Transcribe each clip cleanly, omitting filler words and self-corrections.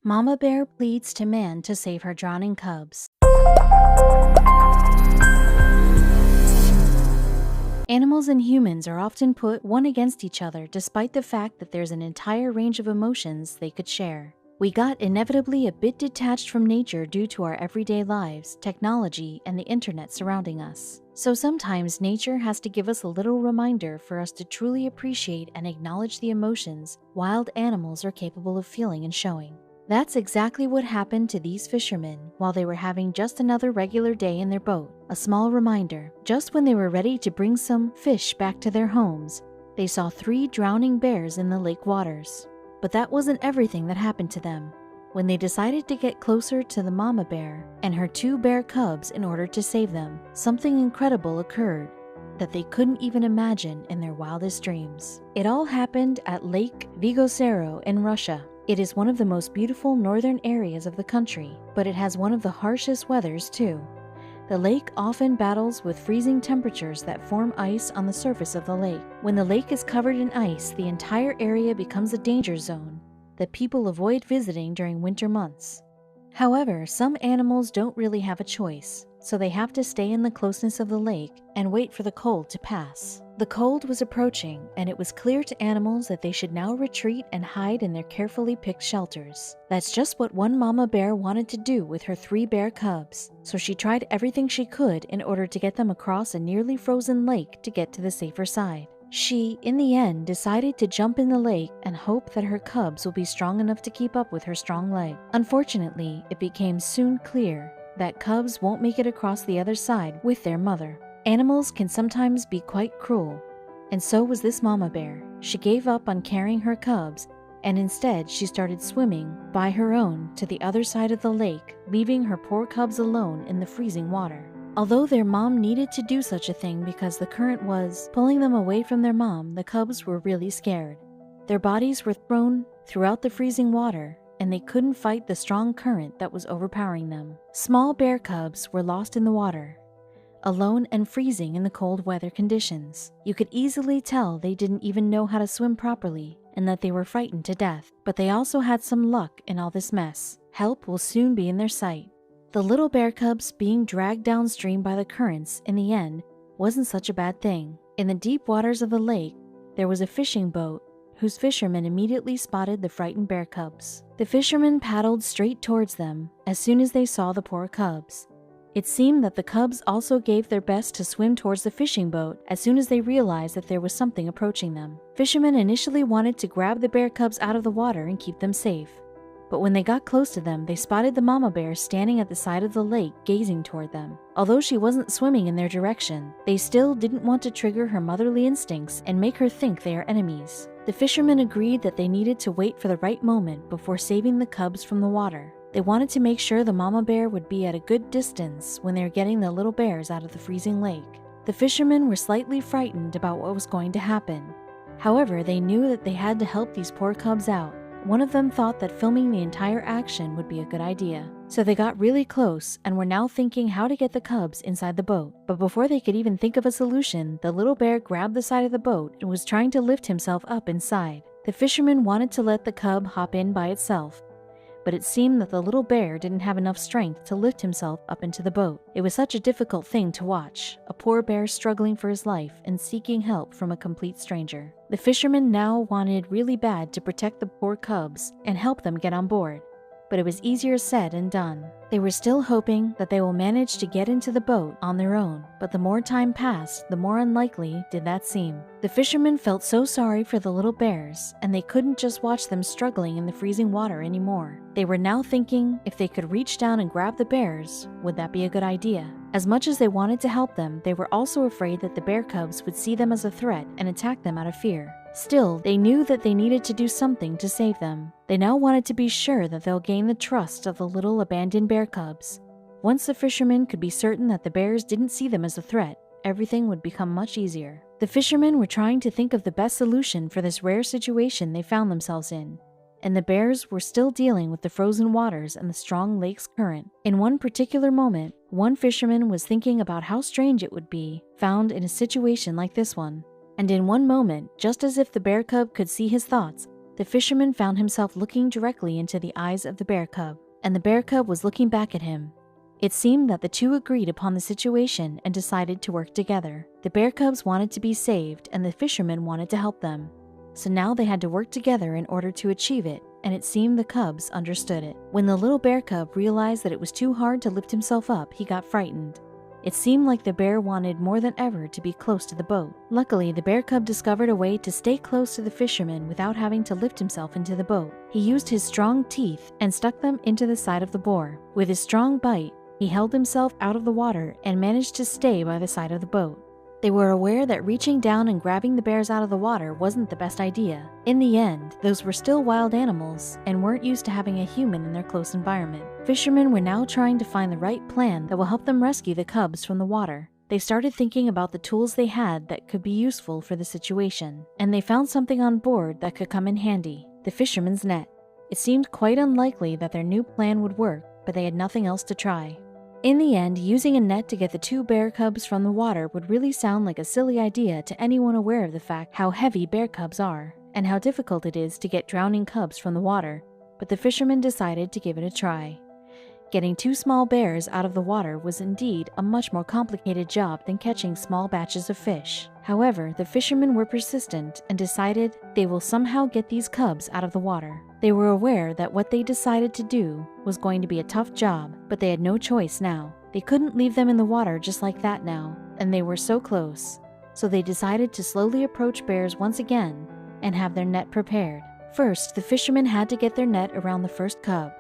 Mama bear pleads to man to save her drowning cubs. Animals and humans are often put one against each other despite the fact that there's an entire range of emotions they could share. We got inevitably a bit detached from nature due to our everyday lives, technology, and the internet surrounding us. So sometimes nature has to give us a little reminder for us to truly appreciate and acknowledge the emotions wild animals are capable of feeling and showing. That's exactly what happened to these fishermen while they were having just another regular day in their boat. A small reminder, just when they were ready to bring some fish back to their homes, they saw 3 drowning bears in the lake waters. But that wasn't everything that happened to them. When they decided to get closer to the mama bear and her 2 bear cubs in order to save them, something incredible occurred that they couldn't even imagine in their wildest dreams. It all happened at Lake Vigocero in Russia. It is one of the most beautiful northern areas of the country, but it has one of the harshest weathers too. The lake often battles with freezing temperatures that form ice on the surface of the lake. When the lake is covered in ice, the entire area becomes a danger zone that people avoid visiting during winter months. However, some animals don't really have a choice, so they have to stay in the closeness of the lake and wait for the cold to pass. The cold was approaching, and it was clear to animals that they should now retreat and hide in their carefully picked shelters. That's just what one mama bear wanted to do with her 3 bear cubs, so she tried everything she could in order to get them across a nearly frozen lake to get to the safer side. She, in the end, decided to jump in the lake and hope that her cubs will be strong enough to keep up with her strong leg. Unfortunately, it became soon clear that cubs won't make it across the other side with their mother. Animals can sometimes be quite cruel, and so was this mama bear. She gave up on carrying her cubs, and instead she started swimming by her own to the other side of the lake, leaving her poor cubs alone in the freezing water. Although their mom needed to do such a thing because the current was pulling them away from their mom, the cubs were really scared. Their bodies were thrown throughout the freezing water, and they couldn't fight the strong current that was overpowering them. Small bear cubs were lost in the water, alone and freezing in the cold weather conditions. You could easily tell they didn't even know how to swim properly and that they were frightened to death. But they also had some luck in all this mess. Help will soon be in their sight. The little bear cubs being dragged downstream by the currents in the end wasn't such a bad thing. In the deep waters of the lake, there was a fishing boat whose fishermen immediately spotted the frightened bear cubs. The fishermen paddled straight towards them as soon as they saw the poor cubs. It seemed that the cubs also gave their best to swim towards the fishing boat as soon as they realized that there was something approaching them. Fishermen initially wanted to grab the bear cubs out of the water and keep them safe. But when they got close to them, they spotted the mama bear standing at the side of the lake gazing toward them. Although she wasn't swimming in their direction, they still didn't want to trigger her motherly instincts and make her think they are enemies. The fishermen agreed that they needed to wait for the right moment before saving the cubs from the water. They wanted to make sure the mama bear would be at a good distance when they were getting the little bears out of the freezing lake. The fishermen were slightly frightened about what was going to happen. However, they knew that they had to help these poor cubs out. One of them thought that filming the entire action would be a good idea. So they got really close and were now thinking how to get the cubs inside the boat. But before they could even think of a solution, the little bear grabbed the side of the boat and was trying to lift himself up inside. The fisherman wanted to let the cub hop in by itself, but it seemed that the little bear didn't have enough strength to lift himself up into the boat. It was such a difficult thing to watch, a poor bear struggling for his life and seeking help from a complete stranger. The fisherman now wanted really bad to protect the poor cubs and help them get on board, but it was easier said than done. They were still hoping that they will manage to get into the boat on their own, but the more time passed, the more unlikely did that seem. The fishermen felt so sorry for the little bears, and they couldn't just watch them struggling in the freezing water anymore. They were now thinking if they could reach down and grab the bears, would that be a good idea? As much as they wanted to help them, they were also afraid that the bear cubs would see them as a threat and attack them out of fear. Still, they knew that they needed to do something to save them. They now wanted to be sure that they'll gain the trust of the little abandoned bear cubs. Once the fishermen could be certain that the bears didn't see them as a threat, everything would become much easier. The fishermen were trying to think of the best solution for this rare situation they found themselves in, and the bears were still dealing with the frozen waters and the strong lake's current. In one particular moment, one fisherman was thinking about how strange it would be found in a situation like this one. And in one moment, just as if the bear cub could see his thoughts, The fisherman found himself looking directly into the eyes of the bear cub, and the bear cub was looking back at him. It seemed that the two agreed upon the situation and decided to work together. The bear cubs wanted to be saved, and the fisherman wanted to help them. So now they had to work together in order to achieve it, and it seemed the cubs understood it. When the little bear cub realized that it was too hard to lift himself up, he got frightened. It seemed like the bear wanted more than ever to be close to the boat. Luckily, the bear cub discovered a way to stay close to the fisherman without having to lift himself into the boat. He used his strong teeth and stuck them into the side of the boar. With his strong bite, he held himself out of the water and managed to stay by the side of the boat. They were aware that reaching down and grabbing the bears out of the water wasn't the best idea. In the end, those were still wild animals and weren't used to having a human in their close environment. Fishermen were now trying to find the right plan that will help them rescue the cubs from the water. They started thinking about the tools they had that could be useful for the situation, and they found something on board that could come in handy: the fisherman's net. It seemed quite unlikely that their new plan would work, but they had nothing else to try. In the end, using a net to get the two bear cubs from the water would really sound like a silly idea to anyone aware of the fact how heavy bear cubs are, and how difficult it is to get drowning cubs from the water, but the fisherman decided to give it a try. Getting two small bears out of the water was indeed a much more complicated job than catching small batches of fish. However, the fishermen were persistent and decided they will somehow get these cubs out of the water. They were aware that what they decided to do was going to be a tough job, but they had no choice now. They couldn't leave them in the water just like that now, and they were so close. So they decided to slowly approach bears once again and have their net prepared. First, the fishermen had to get their net around the first cub.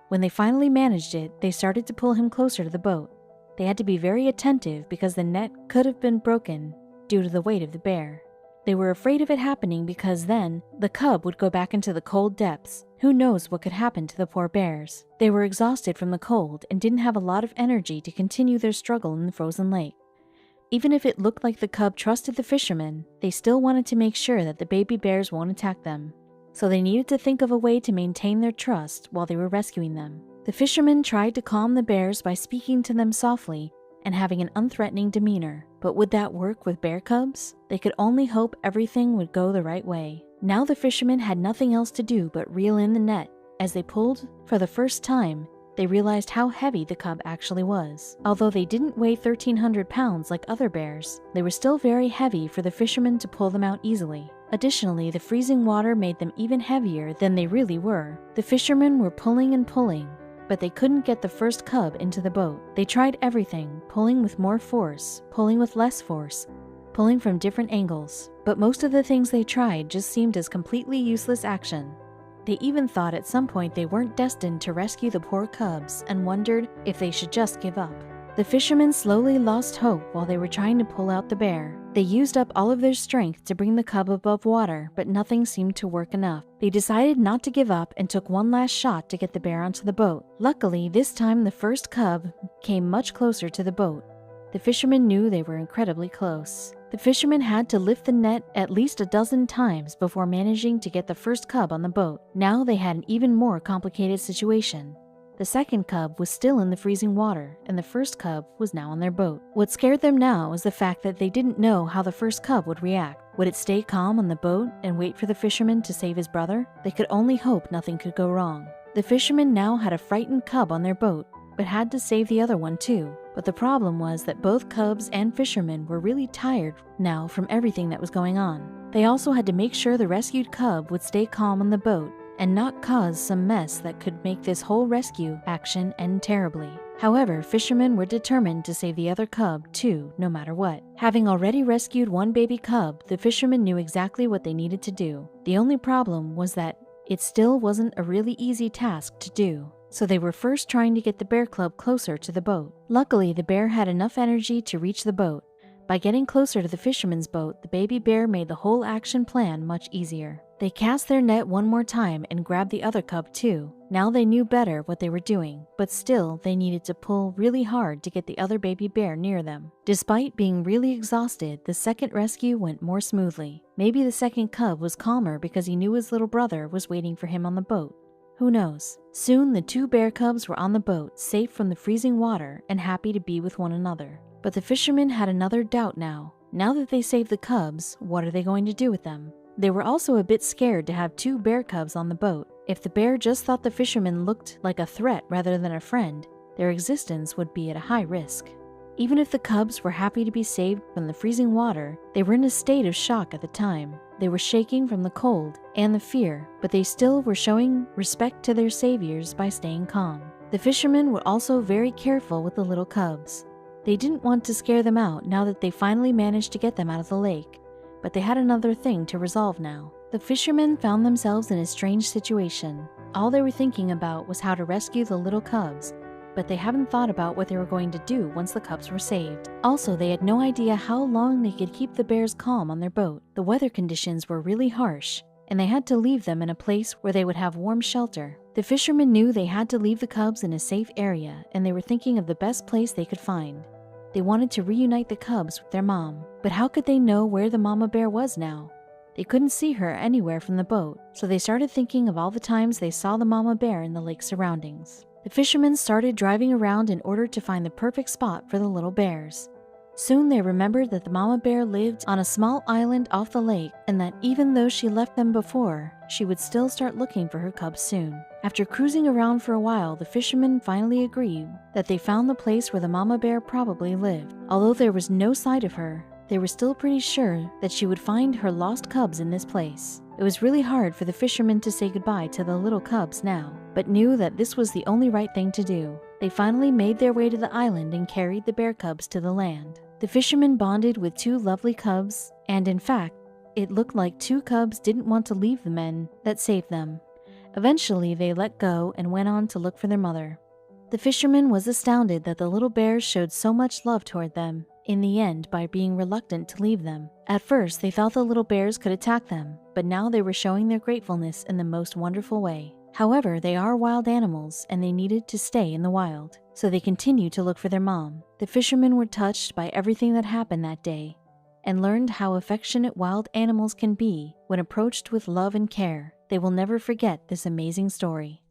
When they finally managed it, they started to pull him closer to the boat. They had to be very attentive because the net could have been broken due to the weight of the bear. They were afraid of it happening because then the cub would go back into the cold depths. Who knows what could happen to the poor bears? They were exhausted from the cold and didn't have a lot of energy to continue their struggle in the frozen lake. Even if it looked like the cub trusted the fishermen, they still wanted to make sure that the baby bears won't attack them. So they needed to think of a way to maintain their trust while they were rescuing them. The fishermen tried to calm the bears by speaking to them softly and having an unthreatening demeanor. But would that work with bear cubs? They could only hope everything would go the right way. Now the fishermen had nothing else to do but reel in the net. As they pulled, for the first time, they realized how heavy the cub actually was. Although they didn't weigh 1,300 pounds like other bears, they were still very heavy for the fishermen to pull them out easily. Additionally, the freezing water made them even heavier than they really were. The fishermen were pulling and pulling, but they couldn't get the first cub into the boat. They tried everything, pulling with more force, pulling with less force, pulling from different angles, but most of the things they tried just seemed as completely useless action. They even thought at some point they weren't destined to rescue the poor cubs and wondered if they should just give up. The fishermen slowly lost hope while they were trying to pull out the bear. They used up all of their strength to bring the cub above water, but nothing seemed to work enough. They decided not to give up and took one last shot to get the bear onto the boat. Luckily, this time the first cub came much closer to the boat. The fishermen knew they were incredibly close. The fishermen had to lift the net at least a dozen times before managing to get the first cub on the boat. Now they had an even more complicated situation. The second cub was still in the freezing water, and the first cub was now on their boat. What scared them now was the fact that they didn't know how the first cub would react. Would it stay calm on the boat and wait for the fisherman to save his brother? They could only hope nothing could go wrong. The fishermen now had a frightened cub on their boat, but had to save the other one too. But the problem was that both cubs and fishermen were really tired now from everything that was going on. They also had to make sure the rescued cub would stay calm on the boat and not cause some mess that could make this whole rescue action end terribly. However, fishermen were determined to save the other cub too, no matter what. Having already rescued one baby cub, the fishermen knew exactly what they needed to do. The only problem was that it still wasn't a really easy task to do. So they were first trying to get the bear cub closer to the boat. Luckily, the bear had enough energy to reach the boat. By getting closer to the fisherman's boat, the baby bear made the whole action plan much easier. They cast their net one more time and grabbed the other cub too. Now they knew better what they were doing, but still they needed to pull really hard to get the other baby bear near them. Despite being really exhausted, the second rescue went more smoothly. Maybe the second cub was calmer because he knew his little brother was waiting for him on the boat. Who knows? Soon the two bear cubs were on the boat, safe from the freezing water and happy to be with one another. But the fishermen had another doubt now. Now that they saved the cubs, what are they going to do with them? They were also a bit scared to have 2 bear cubs on the boat. If the bear just thought the fisherman looked like a threat rather than a friend, their existence would be at a high risk. Even if the cubs were happy to be saved from the freezing water, they were in a state of shock at the time. They were shaking from the cold and the fear, but they still were showing respect to their saviors by staying calm. The fishermen were also very careful with the little cubs. They didn't want to scare them out now that they finally managed to get them out of the lake, but they had another thing to resolve now. The fishermen found themselves in a strange situation. All they were thinking about was how to rescue the little cubs, but they haven't thought about what they were going to do once the cubs were saved. Also, they had no idea how long they could keep the bears calm on their boat. The weather conditions were really harsh, and they had to leave them in a place where they would have warm shelter. The fishermen knew they had to leave the cubs in a safe area, and they were thinking of the best place they could find. They wanted to reunite the cubs with their mom, but how could they know where the mama bear was now? They couldn't see her anywhere from the boat, so they started thinking of all the times they saw the mama bear in the lake surroundings. The fishermen started driving around in order to find the perfect spot for the little bears. Soon they remembered that the mama bear lived on a small island off the lake, and that even though she left them before, she would still start looking for her cubs soon. After cruising around for a while, the fishermen finally agreed that they found the place where the mama bear probably lived. Although there was no sight of her, they were still pretty sure that she would find her lost cubs in this place. It was really hard for the fishermen to say goodbye to the little cubs now, but knew that this was the only right thing to do. They finally made their way to the island and carried the bear cubs to the land. The fishermen bonded with 2 lovely cubs, and in fact, it looked like 2 cubs didn't want to leave the men that saved them. Eventually, they let go and went on to look for their mother. The fisherman was astounded that the little bears showed so much love toward them, in the end by being reluctant to leave them. At first, they thought the little bears could attack them, but now they were showing their gratefulness in the most wonderful way. However, they are wild animals, and they needed to stay in the wild, so they continued to look for their mom. The fishermen were touched by everything that happened that day, and learned how affectionate wild animals can be when approached with love and care. They will never forget this amazing story.